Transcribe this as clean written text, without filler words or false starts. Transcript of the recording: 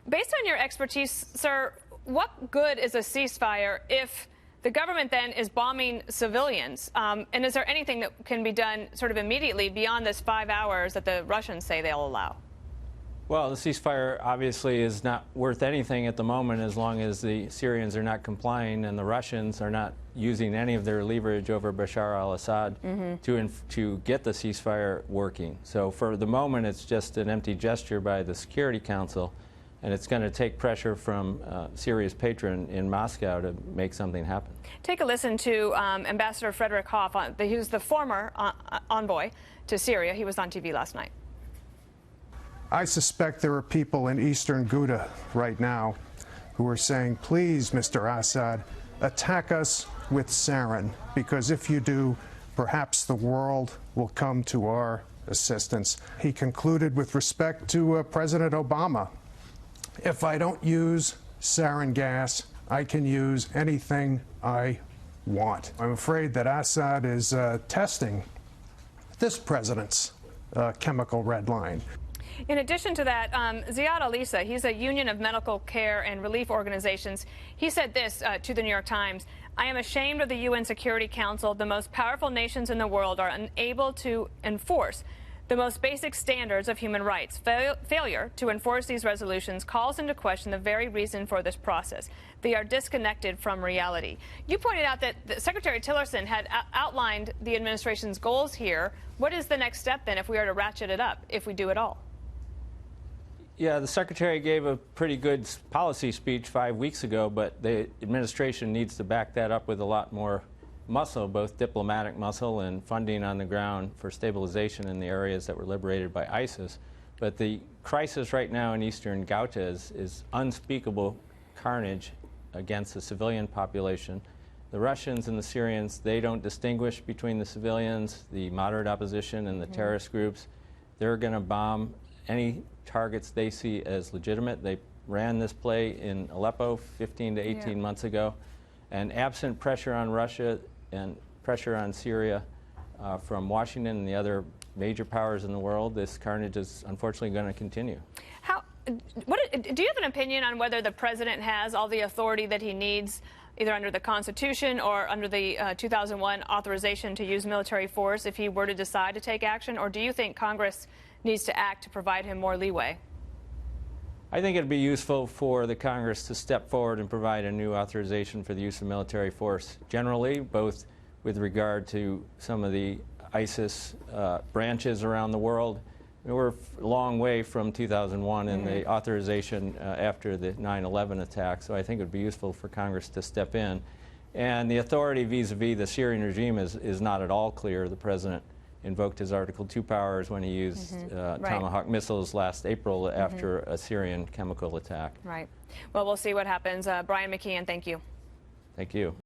Based on your expertise, sir, what good is a ceasefire if the government then is bombing civilians? And is there anything that can be done sort of immediately beyond this 5 hours that the Russians say they'll allow? Well, the ceasefire obviously is not worth anything at the moment as long as the Syrians are not complying and the Russians are not using any of their leverage over Bashar al-Assad to get the ceasefire working. So for the moment, it's just an empty gesture by the Security Council, and it's going to take pressure from Syria's patron in Moscow to make something happen. Take a listen to Ambassador Frederick Hoff. He was the former envoy to Syria. He was on TV last night. I suspect there are people in eastern Ghouta right now who are saying, please, Mr. Assad, attack us with sarin, because if you do, perhaps the world will come to our assistance. He concluded with respect to President Obama, if I don't use sarin gas, I can use anything I want. I'm afraid that Assad is testing this president's chemical red line. In addition to that, Ziad Alisa, he's a union of medical care and relief organizations. He said this to the New York Times: I am ashamed of the UN Security Council. The most powerful nations in the world are unable to enforce the most basic standards of human rights. Failure to enforce these resolutions calls into question the very reason for this process. They are disconnected from reality. You pointed out that Secretary Tillerson had outlined the administration's goals here. What is the next step then if we are to ratchet it up, if we do it all? Yeah, the Secretary gave a pretty good policy speech 5 weeks ago, but the administration needs to back that up with a lot more muscle, both diplomatic muscle and funding on the ground for stabilization in the areas that were liberated by ISIS. But the crisis right now in eastern Ghouta is unspeakable carnage against the civilian population. The Russians and the Syrians, they don't distinguish between the civilians, the moderate opposition, and the terrorist groups. They're going to bomb any targets they see as legitimate. They ran this play in Aleppo 15 to 18 months ago. And absent pressure on Russia and pressure on Syria from Washington and the other major powers in the world, this carnage is unfortunately going to continue. Do you have an opinion on whether the president has all the authority that he needs, either under the Constitution or under the 2001 authorization to use military force, if he were to decide to take action? Or do you think Congress needs to act to provide him more leeway? I think it would be useful for the Congress to step forward and provide a new authorization for the use of military force generally, both with regard to some of the ISIS branches around the world. We're a long way from 2001 and the authorization after the 9/11 attack, so I think it would be useful for Congress to step in. And the authority vis-a-vis the Syrian regime is not at all clear. The president invoked his Article 2 powers when he used Tomahawk missiles last April after a Syrian chemical attack. Right. Well, we'll see what happens. Brian McKeon, thank you. Thank you.